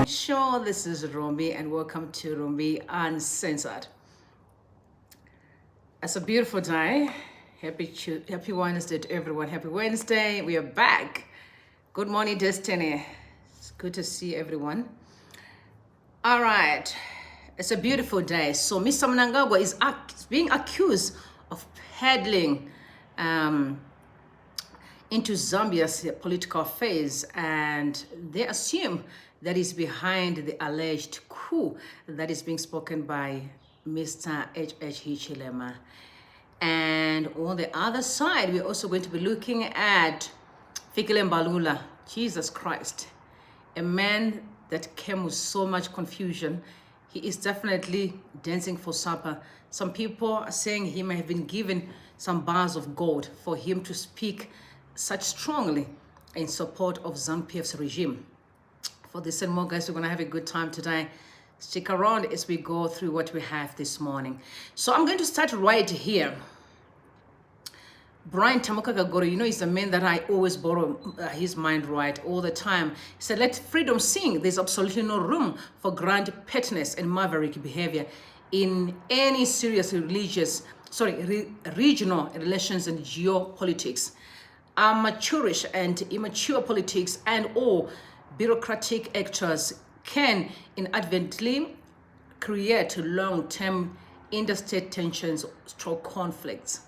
Sure, this is Rombi and welcome to Rombi Uncensored. It's a beautiful day. Happy Wednesday to everyone. Happy Wednesday. We are back. Good morning, Destiny. It's good to see everyone. All right. It's a beautiful day. So Mr. MNANGAGWA is being accused of peddling into Zambia's political affairs, and they assume that is behind the alleged coup that is being spoken by Mr. Hichilema. And on the other side, we're also going to be looking at Mbalula. Jesus Christ, a man that came with so much confusion. He is definitely dancing for supper. Some people are saying he may have been given some bars of gold for him to speak such strongly in support of ZanuPf's regime. For this and more, guys, we're going to have a good time today. Stick around as we go through what we have this morning. So I'm going to start right here. Brian Tamukagagoro, you know, he's a man that I always borrow his mind right all the time. He said, let freedom sing. There's absolutely no room for grand pettiness and maverick behavior in any serious regional relations and geopolitics. Amateurish and immature politics and all bureaucratic actors can inadvertently create long-term interstate tensions or conflicts.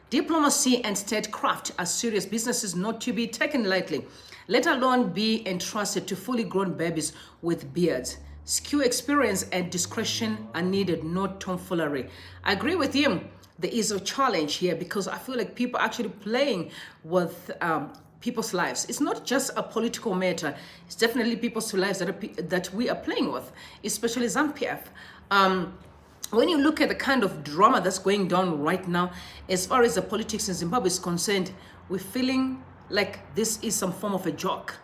Diplomacy and statecraft are serious businesses not to be taken lightly, let alone be entrusted to fully grown babies with beards. Skill, experience, and discretion are needed, not tomfoolery. I agree with him. There is a challenge here because I feel like people are actually playing with people's lives. It's not just a political matter. It's definitely people's lives that we are playing with, especially ZanuPf. When you look at the kind of drama that's going down right now, as far as the politics in Zimbabwe is concerned, we're feeling like this is some form of a joke.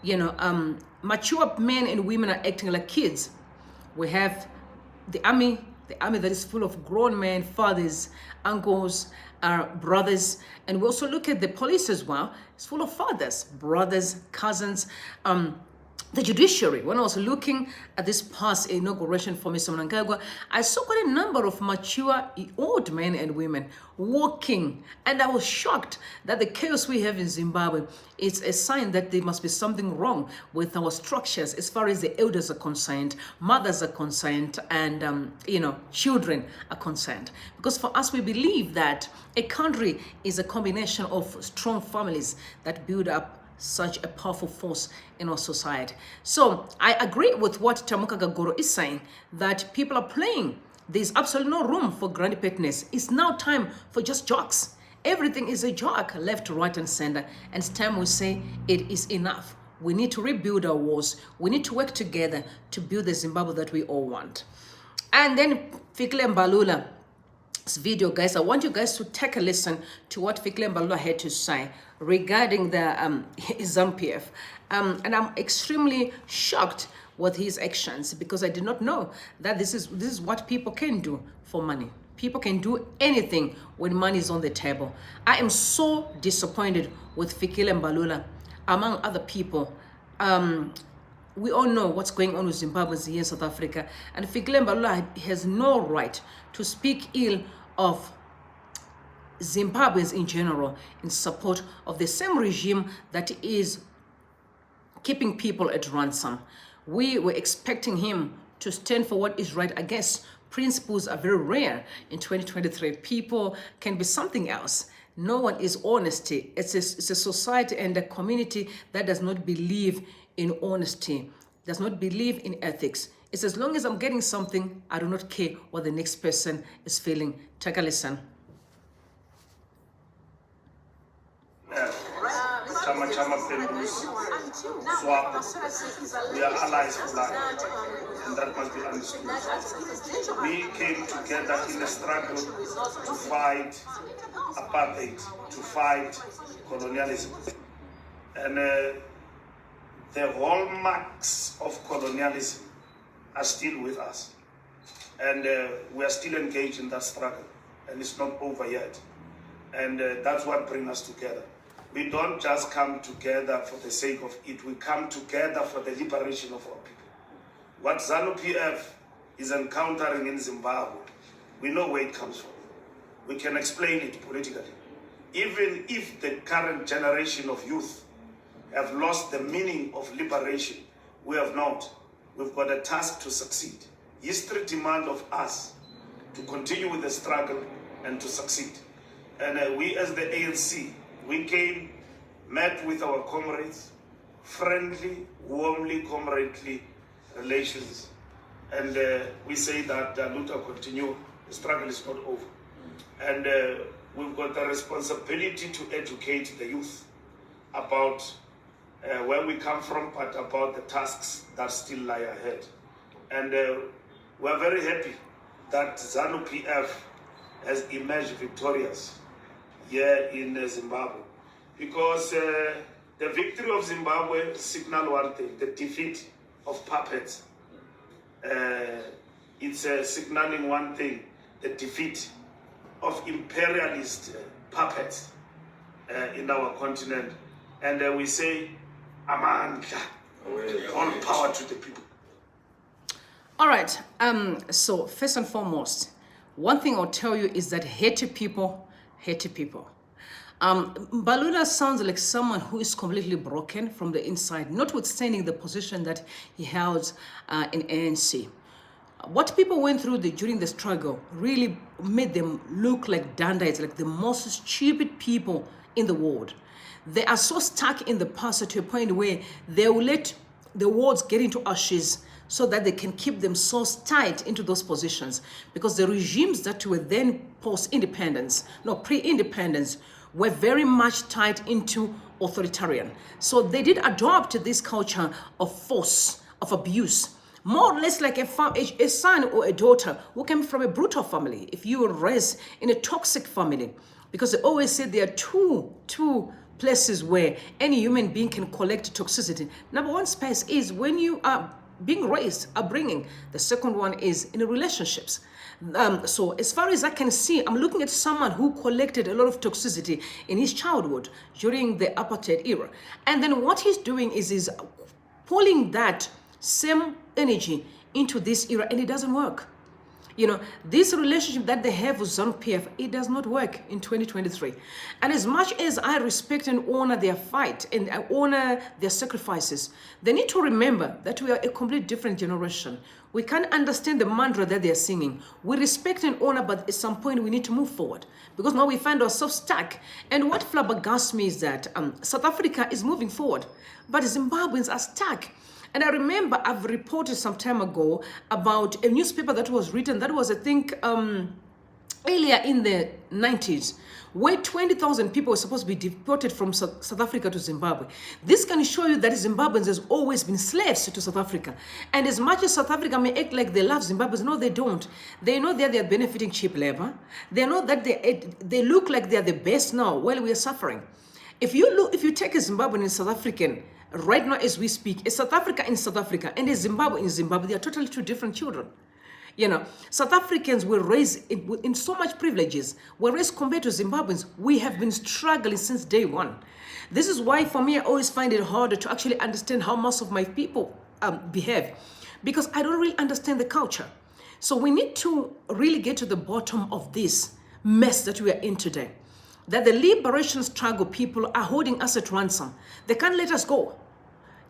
You know, mature men and women are acting like kids. We have the army that is full of grown men, fathers, uncles, brothers. And we also look at the police as well. It's full of fathers, brothers, cousins. The judiciary, when I was looking at this past inauguration for Mr. MNANGAGWA, I saw quite a number of mature old men and women walking, and I was shocked that the chaos we have in Zimbabwe is a sign that there must be something wrong with our structures as far as the elders are concerned, mothers are concerned, and children are concerned. Because for us, we believe that a country is a combination of strong families that build up such a powerful force in our society. So I agree with what Tamukagagoro is saying, that people are playing. There's absolutely no room for grand pettiness. It's now time for just jokes. Everything is a joke, left, right, and center. And it's time we say it is enough. We need to rebuild our walls. We need to work together to build the Zimbabwe that we all want. And then Mbalula. Video, guys, I want you guys to take a listen to what Mbalula had to say regarding the ZanuPf. And I'm extremely shocked with his actions because I did not know that this is what people can do for money. People can do anything when money is on the table. I am so disappointed with Mbalula, among other people. We all know what's going on with Zimbabweans here in South Africa, and Mbalula has no right to speak ill of Zimbabweans in general in support of the same regime that is keeping people at ransom. We were expecting him to stand for what is right. I guess principles are very rare in 2023. People can be something else. No one is honesty. It's a society and a community that does not believe in honesty, does not believe in ethics. It's as long as I'm getting something, I do not care what the next person is feeling. Take a listen. Swap. We are allies for life, and that must be understood. We came together in a struggle to fight apartheid, to fight colonialism. And the hallmarks of colonialism are still with us. And we are still engaged in that struggle, and it's not over yet. And that's what brings us together. we don't just come together for the sake of it, we come together for the liberation of our people. What ZanuPf is encountering in Zimbabwe, we know where it comes from. We can explain it politically. Even if the current generation of youth have lost the meaning of liberation, we have not. We've got a task to succeed. History demands of us to continue with the struggle and to succeed. And we as the ANC, we came, met with our comrades, friendly, warmly, comradely relations. And we say that Luta continue, the struggle is not over. And we've got the responsibility to educate the youth about where we come from, but about the tasks that still lie ahead. And we're very happy that ZanuPf has emerged victorious here in Zimbabwe, because the victory of Zimbabwe signals one thing: the defeat of puppets. It's signaling one thing: the defeat of imperialist puppets in our continent. And we say, Amandla, all power to the people. All right, so first and foremost, one thing I'll tell you is that hate people. Mbalula sounds like someone who is completely broken from the inside, notwithstanding the position that he held in ANC. What people went through during the struggle really made them look like dandites, like the most stupid people in the world. They are so stuck in the past to a point where they will let the words get into ashes so that they can keep themselves tied into those positions, because the regimes that were then post-independence, no, pre-independence, were very much tied into authoritarian. So they did adopt this culture of force, of abuse, more or less like a son or a daughter who came from a brutal family. If you were raised in a toxic family, because they always said there are two places where any human being can collect toxicity. Number one space is when you are being raised, upbringing. The second one is in relationships. So as far as I can see, I'm looking at someone who collected a lot of toxicity in his childhood during the apartheid era. And then what he's doing is he's pulling that same energy into this era, and it doesn't work. You know, this relationship that they have with ZanuPf, it does not work in 2023. And as much as I respect and honor their fight and I honor their sacrifices, they need to remember that we are a completely different generation. We can't understand the mantra that they're singing. We respect and honor, but at some point we need to move forward, because now we find ourselves stuck. And what flabbergasts me is that South Africa is moving forward, but Zimbabweans are stuck. And I remember I've reported some time ago about a newspaper that was written, that was, I think, earlier in the 90s, where 20,000 people were supposed to be deported from South Africa to Zimbabwe. This can show you that Zimbabweans has always been slaves to South Africa. And as much as South Africa may act like they love Zimbabweans, no, they don't. They know that they're benefiting cheap labor. They know that they look like they're the best now while we are suffering. If you take a Zimbabwean and South African, right now as we speak, a South Africa in South Africa and a Zimbabwe in Zimbabwe, they are totally two different children. You know, South Africans were raised in so much privileges, whereas compared to Zimbabweans, we have been struggling since day one. This is why, for me, I always find it harder to actually understand how most of my people behave, because I don't really understand the culture. So we need to really get to the bottom of this mess that we are in today. That the liberation struggle people are holding us at ransom. They can't let us go.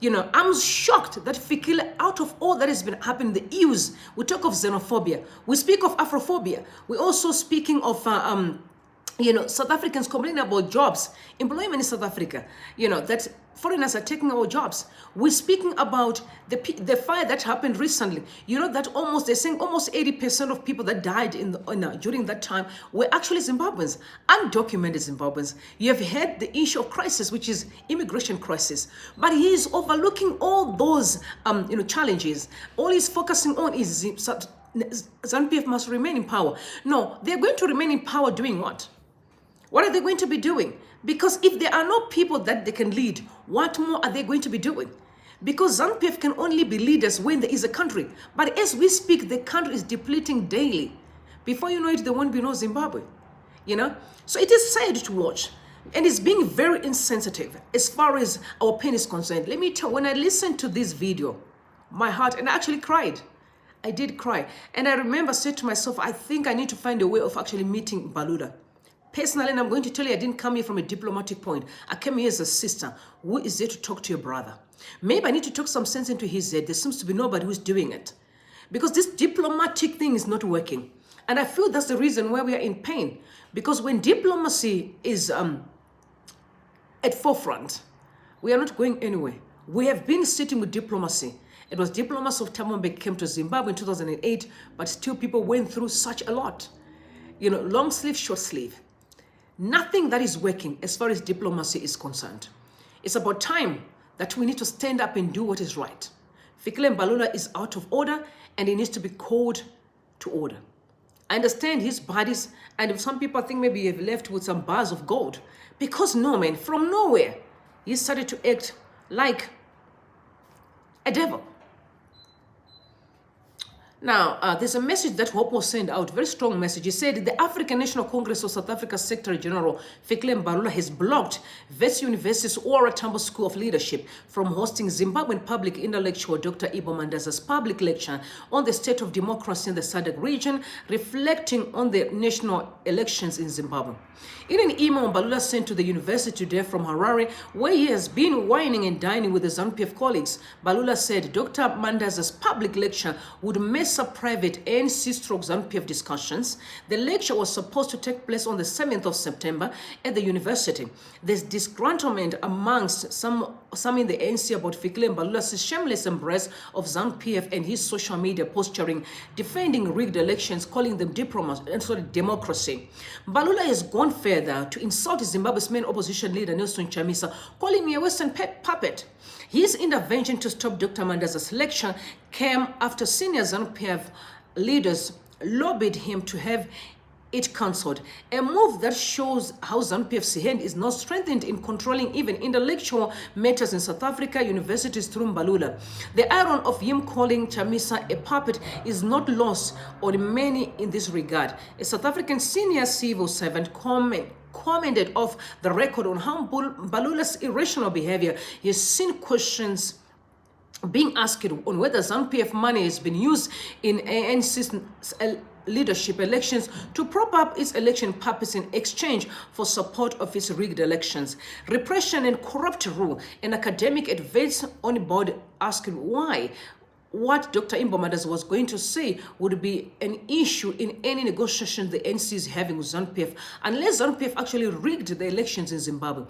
You know, I'm shocked that Fikile, out of all that has been happening, the EUs, we talk of xenophobia, we speak of Afrophobia, we're also speaking of, you know, South Africans complaining about jobs, employment in South Africa, you know, that foreigners are taking our jobs. We're speaking about the fire that happened recently. You know that they're saying almost 80% of people that died during that time were actually Zimbabweans, undocumented Zimbabweans. You have had the issue of crisis, which is immigration crisis, but he is overlooking all those you know, challenges. All he's focusing on is ZanuPf must remain in power. No, they're going to remain in power doing what? What are they going to be doing? Because if there are no people that they can lead, what more are they going to be doing? Because ZanuPf can only be leaders when there is a country. But as we speak, the country is depleting daily. Before you know it, there won't be no Zimbabwe. You know? So it is sad to watch. And it's being very insensitive as far as our pain is concerned. Let me tell you, when I listened to this video, my heart, and I actually cried. I did cry. And I remember said to myself, I think I need to find a way of actually meeting Mbalula. Personally, and I'm going to tell you, I didn't come here from a diplomatic point. I came here as a sister who is there to talk to your brother. Maybe I need to talk some sense into his head. There seems to be nobody who's doing it. Because this diplomatic thing is not working. And I feel that's the reason why we are in pain. Because when diplomacy is at forefront, we are not going anywhere. We have been sitting with diplomacy. It was diplomacy of Thabo Mbeki came to Zimbabwe in 2008, but still people went through such a lot. You know, long sleeve, short sleeve. Nothing that is working as far as diplomacy is concerned. It's about time that we need to stand up and do what is right. Fikile Mbalula is out of order and he needs to be called to order. I understand his bodies, and some people think maybe he have left with some bars of gold. Because no, man, from nowhere, he started to act like a devil. Now, there's a message that Hopo sent out, very strong message. He said, the African National Congress of South Africa Secretary General Fikile Mbalula has blocked Wits University's Ora Tambo School of Leadership from hosting Zimbabwean public intellectual Dr. Ibo Mandaza's public lecture on the state of democracy in the SADC region, reflecting on the national elections in Zimbabwe. In an email Mbalula sent to the university today from Harare, where he has been whining and dining with the ZanuPf colleagues, Mbalula said Dr. Mandaza's public lecture would mess up private ANC/ZanuPf discussions. The lecture was supposed to take place on the 7th of September at the university. There's disgruntlement amongst some in the ANC about Fikile Mbalula's shameless embrace of ZanuPf and his social media posturing, defending rigged elections, calling them democracy. Mbalula has gone further to insult Zimbabwe's main opposition leader, Nelson Chamisa, calling me a Western puppet. His intervention to stop Dr. Mandaza's lecture came after senior ZanuPf leaders lobbied him to have it cancelled, a move that shows how ZanuPf's hand is not strengthened in controlling even intellectual matters in South Africa universities through Mbalula. The iron of him calling Chamisa a puppet is not lost on many in this regard. A South African senior civil servant commented off the record on how Mbalula's irrational behavior. He has seen questions being asked on whether ZanuPf money has been used in ANC's leadership elections to prop up its election purpose in exchange for support of its rigged elections. Repression and corrupt rule. An academic advice on board asked why what Dr. Ibo Mandaza was going to say would be an issue in any negotiation the ANC is having with ZanuPf, unless ZanuPf actually rigged the elections in Zimbabwe.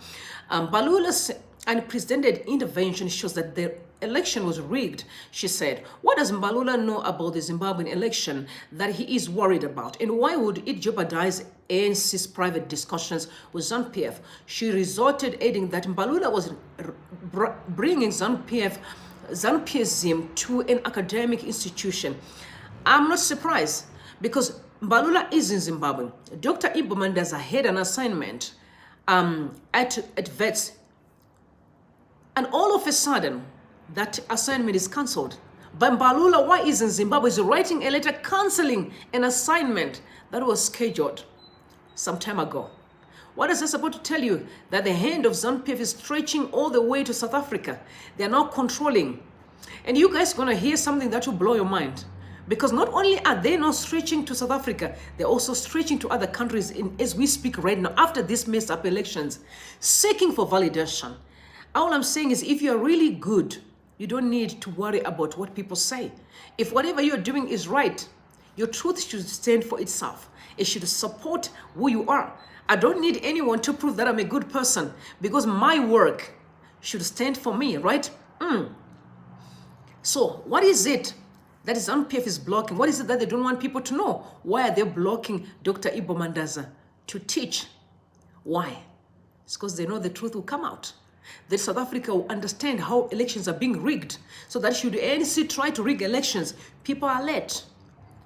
Mbalula's unprecedented intervention shows that the election was rigged, she said. What does Mbalula know about the Zimbabwean election that he is worried about? And why would it jeopardize ANC's private discussions with ZanuPf? She resorted, adding that Mbalula was bringing ZanuPfism to an academic institution. I'm not surprised because Mbalula is in Zimbabwe. Dr. Ibo Mandaza had an assignment at Wits, and all of a sudden, that assignment is cancelled. But Mbalula, why is in Zimbabwe, is writing a letter cancelling an assignment that was scheduled some time ago. What is this about to tell you? That the hand of ZanuPf is stretching all the way to South Africa. They are now controlling. And you guys are going to hear something that will blow your mind. Because not only are they now stretching to South Africa, they're also stretching to other countries as we speak right now, after these messed up elections, seeking for validation. All I'm saying is, if you're really good, you don't need to worry about what people say. If whatever you're doing is right, your truth should stand for itself. It should support who you are. I don't need anyone to prove that I'm a good person, because my work should stand for me, right? So what is it that ZanuPf is blocking? What is it that they don't want people to know? Why are they blocking Dr. Ibo Mandaza to teach? Why? It's because they know the truth will come out. That South Africa will understand how elections are being rigged, so that should ANC try to rig elections, people are alert,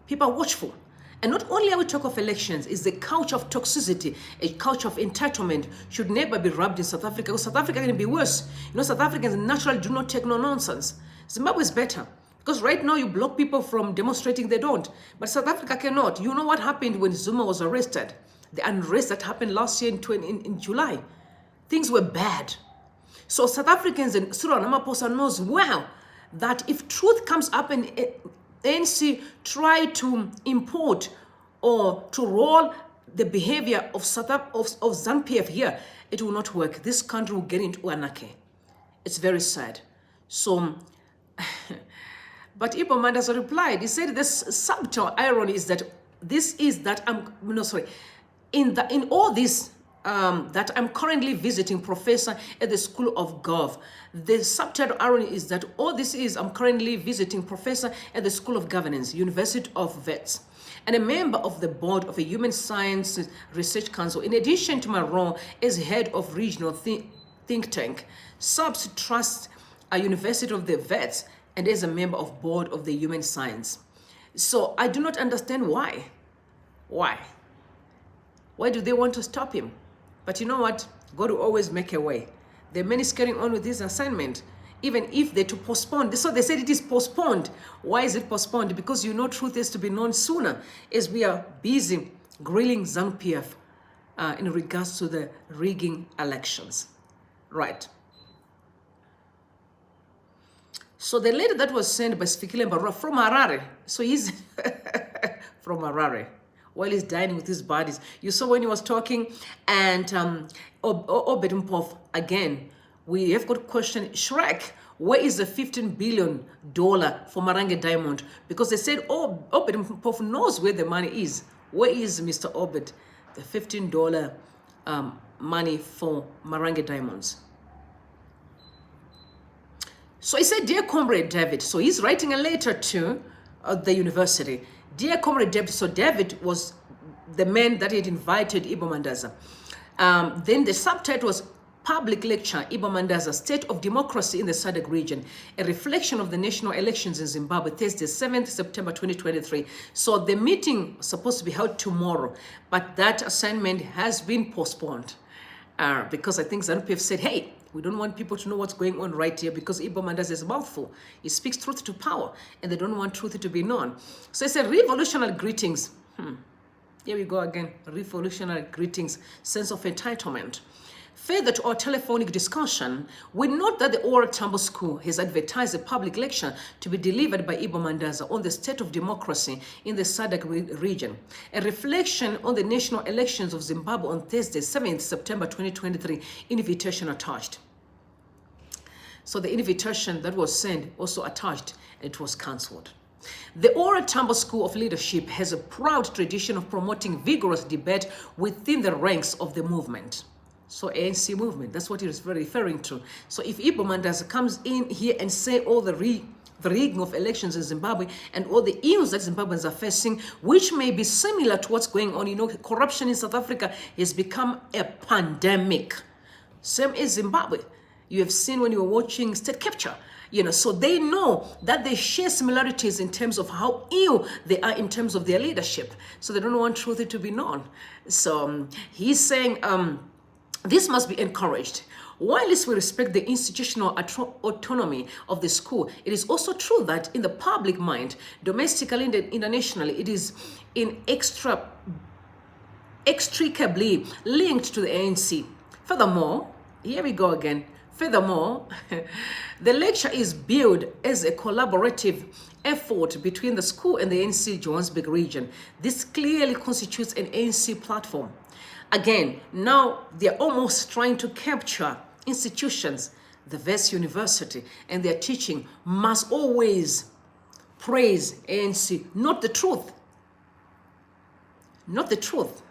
people are watchful. And not only are we talk of elections, it's the couch of toxicity, a couch of entitlement should never be rubbed in South Africa, because South Africa can be worse. You know, South Africans naturally do not take no nonsense. Zimbabwe is better, because right now you block people from demonstrating, they don't. But South Africa cannot. You know what happened when Zuma was arrested? the unrest that happened last year in July. Things were bad. So South Africans and Cyril Ramaphosa knows well that if truth comes up and ANC try to import or to roll the behavior of ZanuPf here, it will not work. This country will get into anarchy. It's very sad. So, but Ibomanda has replied. He said this subtle irony is that in all this that I'm currently visiting professor at the School of Gov. The subtitle irony is that all this is I'm currently visiting professor at the School of Governance, University of Vets, and a member of the board of a Human Sciences Research Council. In addition to my role as head of regional think tank, SUBS Trust, a University of the Vets, and as a member of board of the Human Science. So I do not understand why. Why do they want to stop him? But you know what? God will always make a way. There are many carrying on with this assignment, even if they're to postpone. So they said it is postponed. Why is it postponed? Because you know truth is to be known sooner, as we are busy grilling ZanuPf in regards to the rigging elections. Right. So the letter that was sent by Hichilema from Harare, so he's from Harare, while he's dining with his buddies. You saw when he was talking, and ZanuPf, again, we have got question, Shrek, where is the $15 billion for Marange Diamond? Because they said, ZanuPf knows where the money is. Where is Mr. Obed, the $15 money for Marange Diamonds? So he said, dear Comrade David, so he's writing a letter to the university. Dear Comrade David, so David was the man that had invited Ibomandaza. Then the subtitle was Public Lecture, Ibomandaza, State of Democracy in the SADC region, a reflection of the national elections in Zimbabwe, Thursday, 7th September 2023. So the meeting was supposed to be held tomorrow, but that assignment has been postponed because I think ZanuPf said, hey, we don't want people to know what's going on right here because Ibomandaza is a mouthful. He speaks truth to power, and they don't want truth to be known. So he said, revolutionary greetings. Here we go again. Revolutionary greetings, sense of entitlement. Further to our telephonic discussion, we note that the Ora Tambo School has advertised a public lecture to be delivered by Ibomandaza on the state of democracy in the SADC region, a reflection on the national elections of Zimbabwe on Thursday, 7th September 2023, invitation attached. So the invitation that was sent also attached, and it was cancelled. The Ora Tambo School of Leadership has a proud tradition of promoting vigorous debate within the ranks of the movement. So ANC movement, that's what he is referring to. So if Ibomandaza comes in here and say all the rigging of elections in Zimbabwe and all the ills that Zimbabweans are facing, which may be similar to what's going on, you know, corruption in South Africa has become a pandemic. Same as Zimbabwe. You have seen when you were watching State Capture, you know, so they know that they share similarities in terms of how ill they are in terms of their leadership. So they don't want truth to be known. So he's saying, this must be encouraged. While we respect the institutional autonomy of the school, it is also true that in the public mind, domestically and internationally, it is inextricably linked to the ANC. Furthermore, here we go again. Furthermore, the lecture is billed as a collaborative effort between the school and the ANC Johannesburg region. This clearly constitutes an ANC platform. Again, now they're almost trying to capture institutions. The West University and their teaching must always praise ANC, not the truth. Not the truth.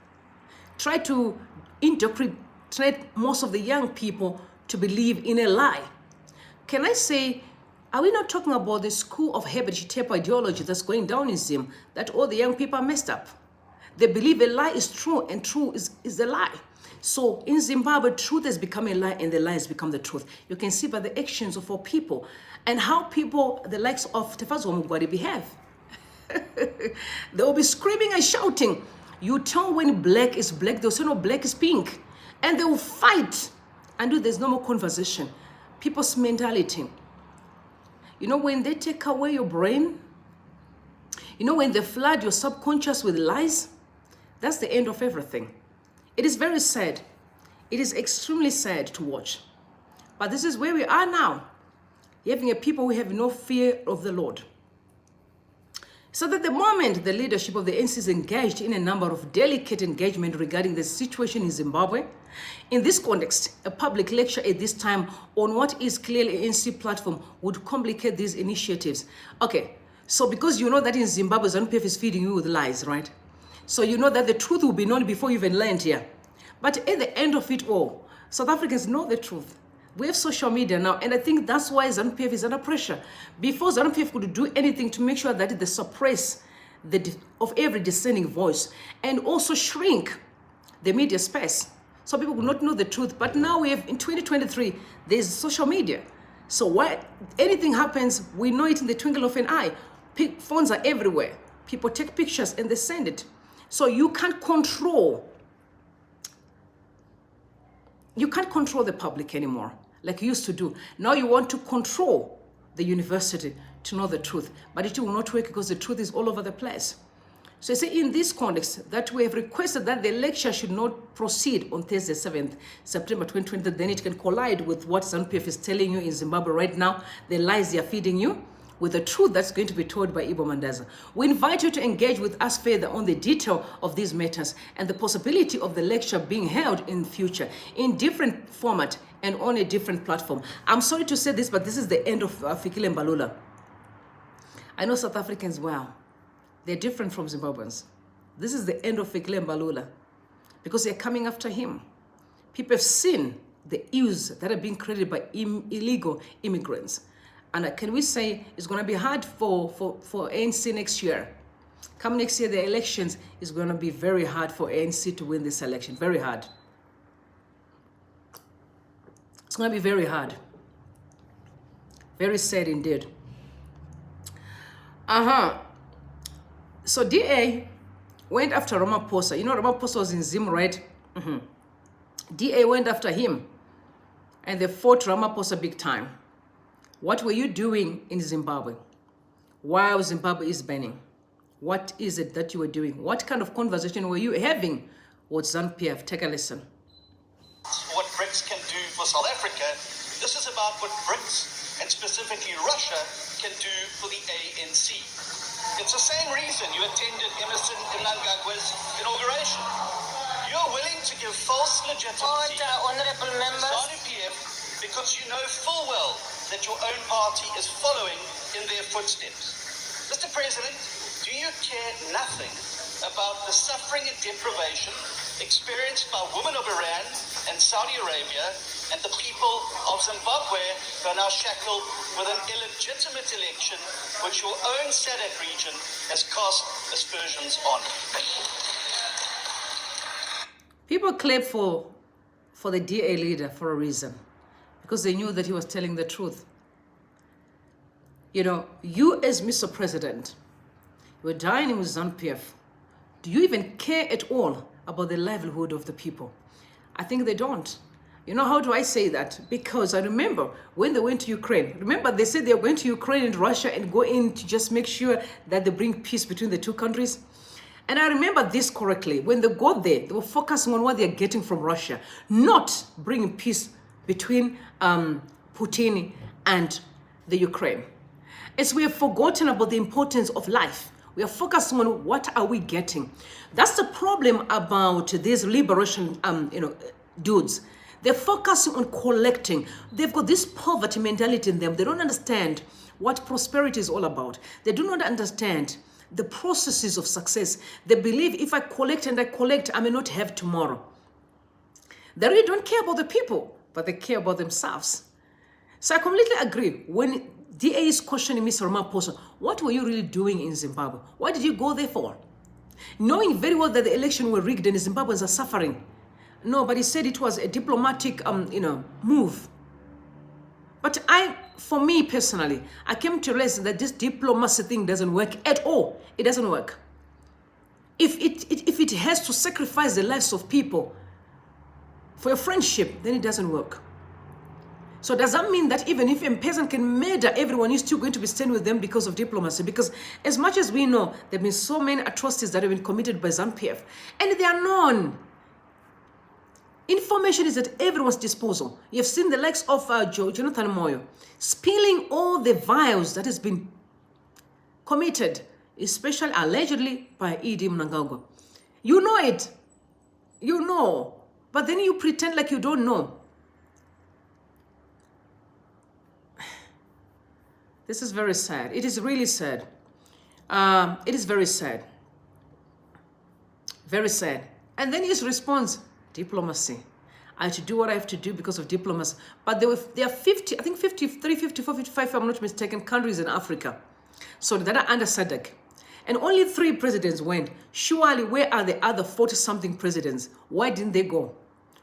Try to indoctrinate most of the young people to believe in a lie. Can I say, are we not talking about the school of Herbert Chitepa ideology that's going down in Zim, that all the young people are messed up? They believe a lie is true and true is a lie. So in Zimbabwe, truth has become a lie and the lie has become the truth. You can see by the actions of our people and how people, the likes of Tefazwa Mugwadi, behave. They will be screaming and shouting. You tell when black is black, they'll say no, black is pink. And they will fight until there's no more conversation. People's mentality. You know, when they take away your brain, you know, when they flood your subconscious with lies, that's the end of everything. It is very sad. It is extremely sad to watch. But this is where we are now. Having a people who have no fear of the Lord. So that the moment the leadership of the ANC is engaged in a number of delicate engagement regarding the situation in Zimbabwe, in this context, a public lecture at this time on what is clearly an ANC platform would complicate these initiatives. Okay, so because you know that in Zimbabwe, ZanuPf is feeding you with lies, right? So you know that the truth will be known before you even land here. But at the end of it all, South Africans know the truth. We have social media now, and I think that's why ZanuPf is under pressure. Before ZanuPf could do anything to make sure that they suppress of every dissenting voice and also shrink the media space so people would not know the truth. But now we have, in 2023, there's social media. So why anything happens, we know it in the twinkle of an eye. Phones are everywhere. People take pictures and they send it. So you can't control the public anymore like you used to do. Now you want to control the university to know the truth, but it will not work because the truth is all over the place. So you see, in this context, that we have requested that the lecture should not proceed on Thursday, 7th September 2020, then it can collide with what ZanuPf is telling you in Zimbabwe right now, the lies they are feeding you, with the truth that's going to be told by Ibo Mandaza. We invite you to engage with us further on the detail of these matters and the possibility of the lecture being held in future in different format and on a different platform. I'm sorry to say this, but this is the end of Hichilema Mbalula. I know South Africans well. They're different from Zimbabweans. This is the end of Hichilema Mbalula because they're coming after him. People have seen the ills that are being created by illegal immigrants. And can we say it's going to be hard for ANC next year? Come next year, the elections is going to be very hard for ANC to win this election. Very hard. It's going to be very hard. Very sad indeed. So DA went after Ramaphosa. You know Ramaphosa was in Zim, right? DA went after him. And they fought Ramaphosa big time. What were you doing in Zimbabwe while Zimbabwe is burning? What is it that you were doing? What kind of conversation were you having with ZanuPf? Take a listen. What BRICS can do for South Africa. This is about what BRICS, and specifically Russia, can do for the ANC. It's the same reason you attended Emerson MNANGAGWA's inauguration. You're willing to give false legitimacy to honorable members. ZanuPf because you know full well that your own party is following in their footsteps. Mr. President, do you care nothing about the suffering and deprivation experienced by women of Iran and Saudi Arabia and the people of Zimbabwe who are now shackled with an illegitimate election which your own SADC region has cast aspersions on? People clap for the DA leader for a reason. Because they knew that he was telling the truth. You know, you as Mr. President, you were dining with ZanuPf. Do you even care at all about the livelihood of the people? I think they don't. You know, how do I say that? Because I remember when they went to Ukraine. Remember, they said they were going to Ukraine and Russia and go in to just make sure that they bring peace between the two countries. And I remember this correctly. When they got there, they were focusing on what they're getting from Russia, not bringing peace between Putin and the Ukraine. As we have forgotten about the importance of life, we are focusing on what are we getting. That's the problem about these liberation dudes. They're focusing on collecting. They've got this poverty mentality in them. They don't understand what prosperity is all about. They do not understand the processes of success. They believe if I collect and I collect, I may not have tomorrow. They really don't care about the people, but they care about themselves. So I completely agree. When DA is questioning Mr. Ramaphosa, what were you really doing in Zimbabwe? Why did you go there for? Knowing very well that the election were rigged and the Zimbabweans are suffering. No, but he said it was a diplomatic, move. But for me personally, I came to realize that this diplomacy thing doesn't work at all. It doesn't work. If it has to sacrifice the lives of people for a friendship, then it doesn't work. So does that mean that even if a peasant can murder everyone, you're still going to be staying with them because of diplomacy? Because as much as we know, there have been so many atrocities that have been committed by ZanuPf, and they are known. Information is at everyone's disposal. You've seen the likes of Jonathan Moyo spilling all the vials that has been committed, especially allegedly by E.D. MNANGAGWA. You know it. You know. But then you pretend like you don't know. This is very sad. It is really sad. It is very sad. Very sad. And then his response, diplomacy. I have to do what I have to do because of diplomacy. But there are 50, I think 53, 54, 55, if I'm not mistaken, countries in Africa. So that are under SADC. And only 3 presidents went. Surely, where are the other 40-something presidents? Why didn't they go?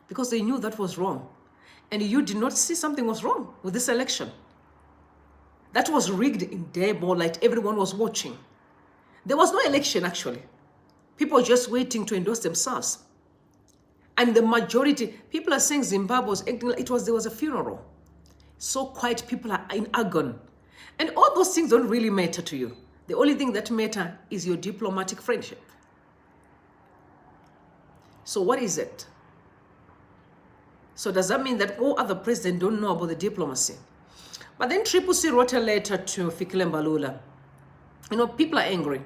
Because they knew that was wrong. And you did not see something was wrong with this election. That was rigged in daylight. Everyone was watching. There was no election, actually. People were just waiting to endorse themselves. And the majority, people are saying Zimbabwe was acting like there was a funeral. So quiet, people are in agony. And all those things don't really matter to you. The only thing that matters is your diplomatic friendship. So what is it? So does that mean that all other presidents don't know about the diplomacy? But then Triple C wrote a letter to Fikile Mbalula. You know, people are angry.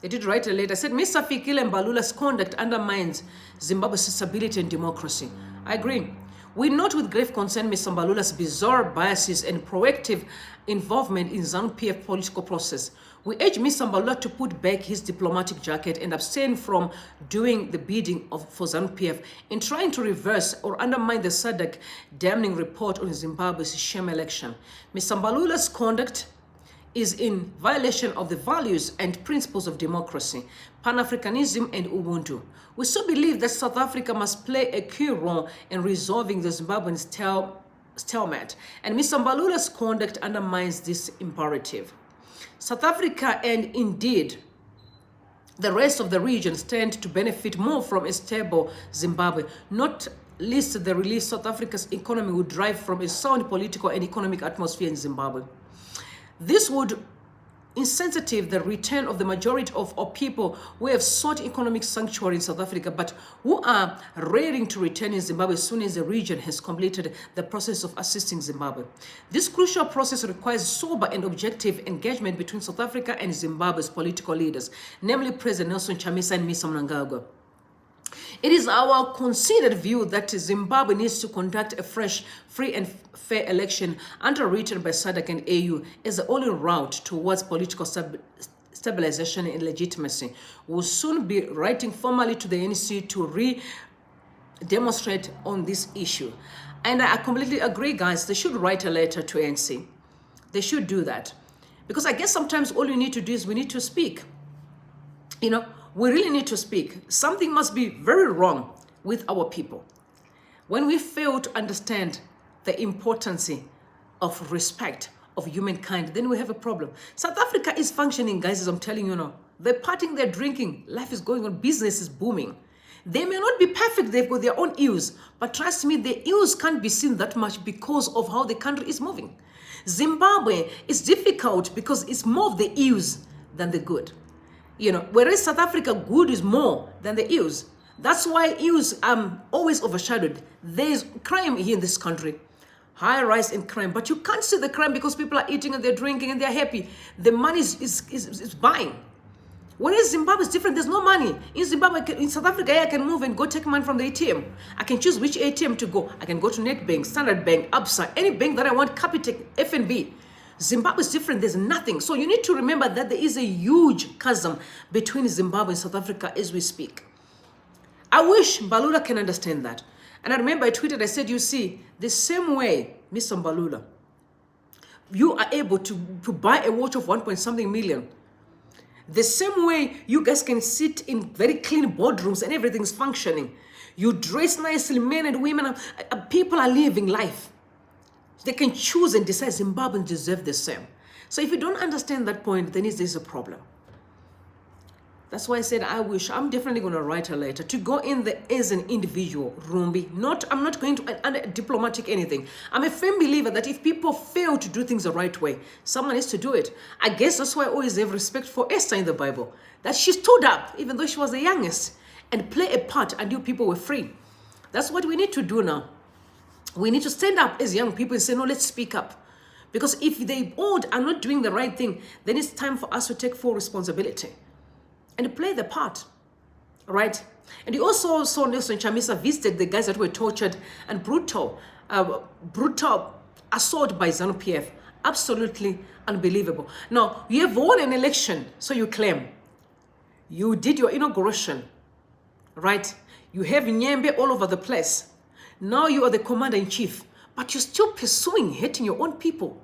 They did write a letter. Said, Mr. Fikile Mbalula's conduct undermines Zimbabwe's stability and democracy. I agree. We note with grave concern Mr. Mbalula's bizarre biases and proactive involvement in ZanuPf political process. We urge Mr. Mbalula to put back his diplomatic jacket and abstain from doing the bidding for ZanuPf in trying to reverse or undermine the SADC damning report on Zimbabwe's sham election. Mr. Mbalula's conduct is in violation of the values and principles of democracy, Pan-Africanism and Ubuntu. We so believe that South Africa must play a key role in resolving the Zimbabwean stalemate, and Mr. Mbalula's conduct undermines this imperative. South Africa and indeed the rest of the region stand to benefit more from a stable Zimbabwe, not least the release South Africa's economy would drive from a sound political and economic atmosphere in Zimbabwe. This would insensitive the return of the majority of people who have sought economic sanctuary in South Africa, but who are raring to return in Zimbabwe as soon as the region has completed the process of assisting Zimbabwe. This crucial process requires sober and objective engagement between South Africa and Zimbabwe's political leaders, namely President Nelson Chamisa and Mr. MNANGAGWA. It is our considered view that Zimbabwe needs to conduct a fresh, free and fair election underwritten by SADC and AU as the only route towards political stabilization and legitimacy. We will soon be writing formally to the NC to demonstrate on this issue. And I completely agree, guys. They should write a letter to NC. They should do that. Because I guess sometimes all you need to do is we need to speak. You know, we really need to speak. Something must be very wrong with our people. When we fail to understand the importance of respect of humankind, then we have a problem. South Africa is functioning, guys, as I'm telling you now. They're partying, they're drinking, life is going on, business is booming. They may not be perfect, they've got their own ills, but trust me, the ills can't be seen that much because of how the country is moving. Zimbabwe is difficult because it's more of the ills than the good. You know, whereas South Africa, good is more than the ills. That's why ills are always overshadowed. There's crime here in this country, high rise in crime, but you can't see the crime because people are eating and they're drinking and they're happy. The money is buying. Whereas Zimbabwe is different, there's no money. In Zimbabwe, in South Africa, I can move and go take money from the ATM. I can choose which ATM to go. I can go to Nedbank, Standard Bank, Absa, any bank that I want, Capitec, FNB. Zimbabwe is different, there's nothing. So you need to remember that there is a huge chasm between Zimbabwe and South Africa as we speak. I wish Mbalula can understand that. And I remember I tweeted, I said, you see, the same way, Mr. Mbalula, you are able to buy a watch of 1.something million. The same way you guys can sit in very clean boardrooms and everything's functioning. You dress nicely, men and women, people are living life. They can choose and decide Zimbabweans deserve the same. So if you don't understand that point, then there's a problem. That's why I said I wish. I'm definitely going to write a letter to go in there as an individual, Rumbi. I'm not going to under diplomatic anything. I'm a firm believer that if people fail to do things the right way, someone has to do it. I guess that's why I always have respect for Esther in the Bible. That she stood up, even though she was the youngest, and played a part until people were free. That's what we need to do now. We need to stand up as young people and say, no, let's speak up. Because if they all are not doing the right thing, then it's time for us to take full responsibility and play the part, right? And you also saw Nelson Chamisa visited the guys that were tortured and brutal assault by ZanuPf. Absolutely unbelievable. Now, you have won an election, so you claim. You did your inauguration, right? You have Nyembe all over the place. Now you are the commander-in-chief, but you're still pursuing hitting your own people.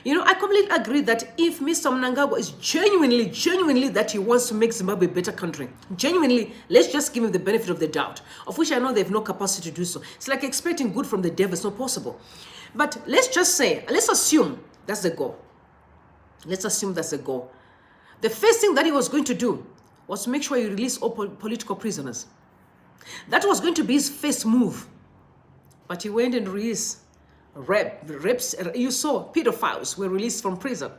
You know, I completely agree that if Mr. MNANGAGWA is genuinely that he wants to make Zimbabwe a better country, genuinely, let's just give him the benefit of the doubt, of which I know they have no capacity to do so. It's like expecting good from the devil. It's not possible. But let's just say, let's assume that's the goal. Let's assume that's the goal. The first thing that he was going to do was to make sure he released all political prisoners. That was going to be his first move. But he went and released reps. You saw pedophiles were released from prison.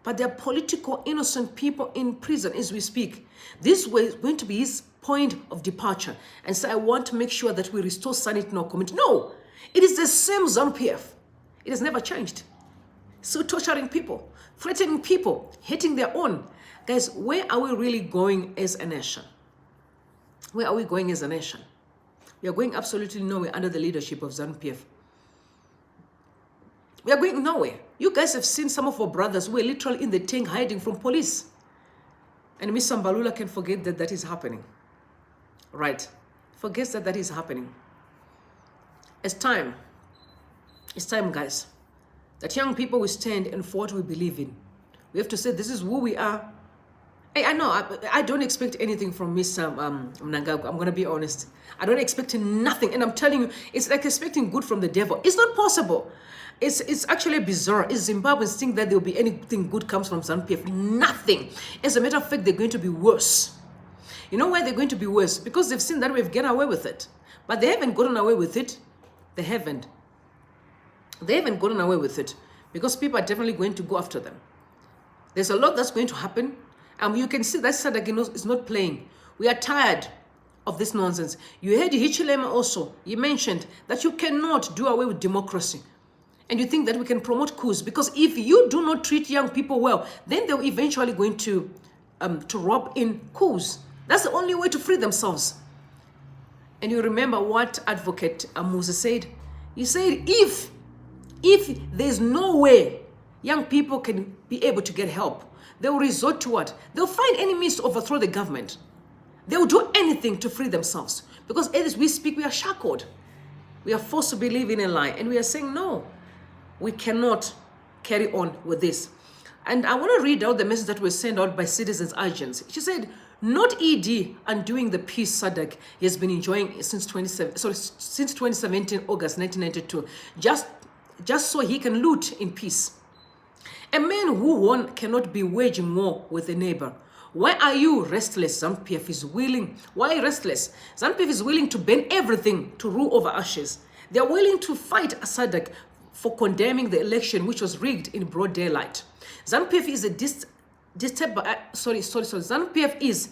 But there are political innocent people in prison as we speak. This was going to be his point of departure. And so I want to make sure that we restore sanity in our community. No, it is the same ZanuPf. It has never changed. So torturing people, threatening people, hating their own. Guys, where are we really going as a nation? Where are we going as a nation? We are going absolutely nowhere under the leadership of ZanuPf. We are going nowhere. You guys have seen some of our brothers who were literally in the tank hiding from police. And Mr. Mbalula can forget that that is happening. Right? Forgets that that is happening. It's time, guys, that young people will stand and for what we believe in. We have to say, this is who we are. Hey, I know, I don't expect anything from Mr. MNANGAGWA. I'm going to be honest. I don't expect nothing. And I'm telling you, it's like expecting good from the devil. It's not possible. It's actually bizarre. It's Zimbabweans think that there will be anything good comes from ZanuPf. Nothing. As a matter of fact, they're going to be worse. You know why they're going to be worse? Because they've seen that we've gotten away with it. But they haven't gotten away with it. They haven't. They haven't gotten away with it. Because people are definitely going to go after them. There's a lot that's going to happen. And you can see that SADC is not playing. We are tired of this nonsense. You heard Hichilema also. He mentioned that you cannot do away with democracy. And you think that we can promote coups. Because if you do not treat young people well, then they're eventually going to rob in coups. That's the only way to free themselves. And you remember what Advocate Amusa said? He said, if there's no way young people can be able to get help, they will resort to what? They'll find any means to overthrow the government. They will do anything to free themselves. Because as we speak, we are shackled. We are forced to believe in a lie. And we are saying, no, we cannot carry on with this. And I want to read out the message that was sent out by Citizens Agents. She said, not ED undoing the peace SADC he has been enjoying since 2017, August 1992, just so he can loot in peace. A man who won cannot be waging war with a neighbor. Why are you restless? ZanuPf is willing. Why restless? ZanuPf is willing to bend everything to rule over ashes. They are willing to fight SADC for condemning the election which was rigged in broad daylight. ZanuPf is ZanuPf is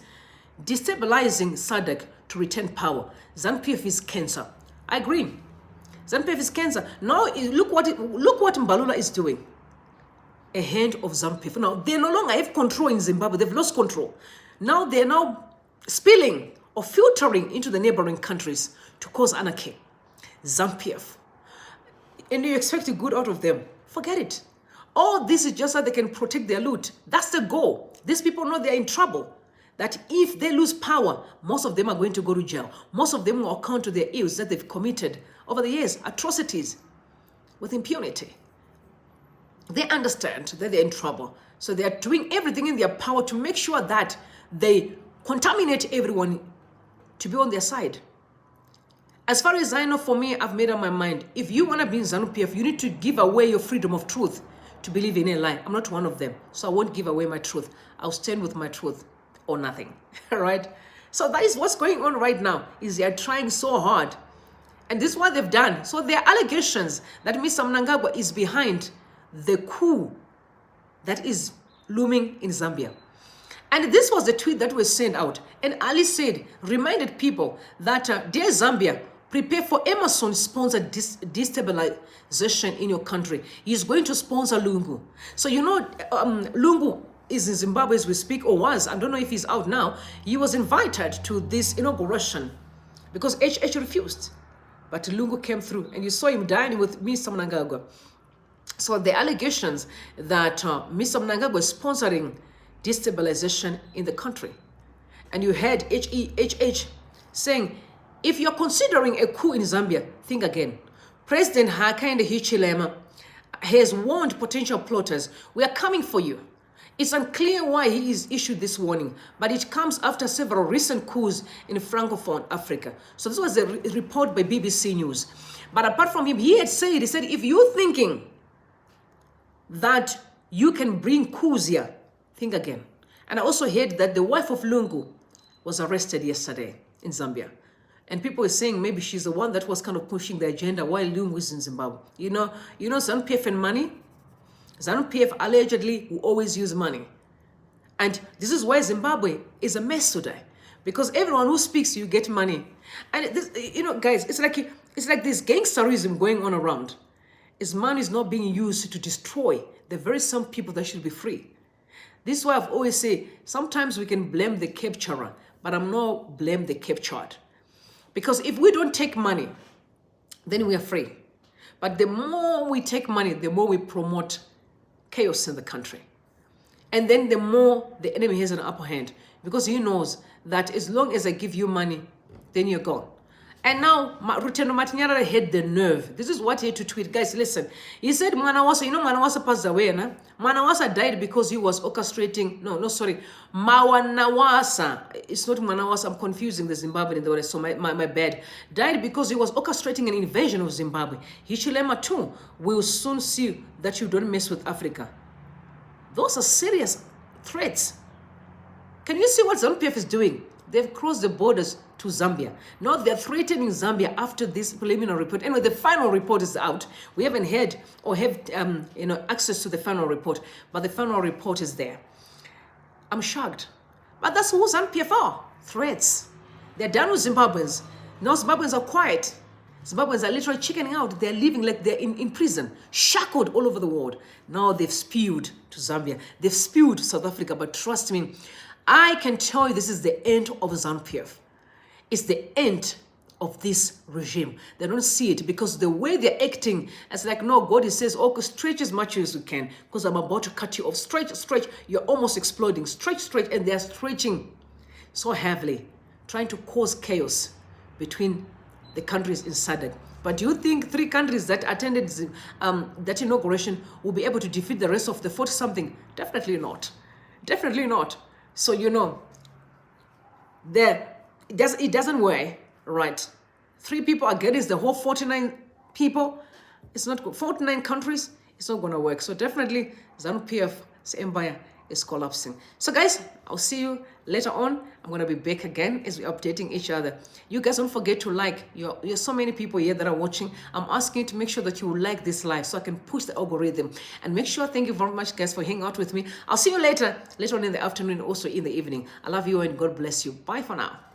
destabilizing SADC to retain power. ZanuPf is cancer. I agree. ZanuPf is cancer. Now look what Mbalula is doing. A hand of ZanuPf. Now they no longer have control in Zimbabwe. They've lost control. Now they're now spilling or filtering into the neighboring countries to cause anarchy. ZanuPf. And you expect good out of them. Forget it. All this is just so they can protect their loot. That's the goal. These people know they're in trouble. That if they lose power, most of them are going to go to jail. Most of them will account to their ills that they've committed over the years, atrocities, with impunity. They understand that they're in trouble. So they are doing everything in their power to make sure that they contaminate everyone to be on their side. As far as I know, for me, I've made up my mind. If you want to be in ZanuPf, you need to give away your freedom of truth to believe in a lie. I'm not one of them, so I won't give away my truth. I'll stand with my truth or nothing, all right? So that is what's going on right now, is they are trying so hard. And this is what they've done. So there are allegations that Mr. MNANGAGWA is behind the coup that is looming in Zambia. And this was the tweet that was sent out. And Ali said, reminded people that, dear Zambia, prepare for Emerson-sponsored destabilization in your country. He's going to sponsor Lungu. So you know, Lungu is in Zimbabwe as we speak, or was. I don't know if he's out now. He was invited to this inauguration because HH refused. But Lungu came through, and you saw him dining with Mr. MNANGAGWA. So the allegations that Mr. MNANGAGWA is sponsoring destabilization in the country. And you heard HH saying, if you're considering a coup in Zambia, think again. President HAKAINDE Hichilema has warned potential plotters, we are coming for you. It's unclear why he has issued this warning, but it comes after several recent coups in Francophone Africa. So this was a report by BBC News. But apart from him, he said, if you're thinking that you can bring coups here, think again. And I also heard that the wife of Lungu was arrested yesterday in Zambia. And people are saying maybe she's the one that was kind of pushing the agenda while Lungu is in Zimbabwe. You know ZanuPf and money? ZanuPf allegedly will always use money. And this is why Zimbabwe is a mess today. Because everyone who speaks, you get money. And this, guys, it's like this gangsterism going on around. Is money is not being used to destroy the very same people that should be free. This is why I've always said, sometimes we can blame the capturer, but I'm not blame the captured. Because if we don't take money, then we are free. But the more we take money, the more we promote chaos in the country. And then the more the enemy has an upper hand. Because he knows that as long as I give you money, then you're gone. And now, Rutendo Matinyara had the nerve. This is what he had to tweet. Guys, listen. He said, Mwanawasa, Mwanawasa passed away, na? Mwanawasa died because he was orchestrating, Mawanawasa. It's not Mwanawasa, I'm confusing the Zimbabwean in the way, so my bad. Died because he was orchestrating an invasion of Zimbabwe. Hichilema too will soon see that you don't mess with Africa. Those are serious threats. Can you see what ZanuPf is doing? They've crossed the borders to Zambia. Now they're threatening Zambia after this preliminary report. Anyway, the final report is out. We haven't heard or have access to the final report, but the final report is there. I'm shocked. But that's who ZanuPf are. Threats. They're done with Zimbabweans. Now Zimbabweans are quiet. Zimbabweans are literally chickening out. They're living like they're in prison, shackled all over the world. Now they've spewed to Zambia. They've spewed to South Africa, but trust me, I can tell you this is the end of ZanuPf. It's the end of this regime. They don't see it because the way they're acting, it's like, no, God says, oh, stretch as much as you can because I'm about to cut you off. Stretch, stretch. You're almost exploding. Stretch, stretch. And they're stretching so heavily, trying to cause chaos between the countries in SADC. But do you think 3 countries that attended that inauguration will be able to defeat the rest of the 40-something? Definitely not. Definitely not. So, it doesn't work, right? 3 people against the whole 49 people. It's not good. 49 countries, it's not going to work. So definitely, ZanuPf's empire is collapsing. So guys, I'll see you later on. I'm going to be back again as we're updating each other. You guys don't forget to like. You're so many people here that are watching. I'm asking you to make sure that you like this live so I can push the algorithm. And make sure, thank you very much guys for hanging out with me. I'll see you later on in the afternoon, also in the evening. I love you and God bless you. Bye for now.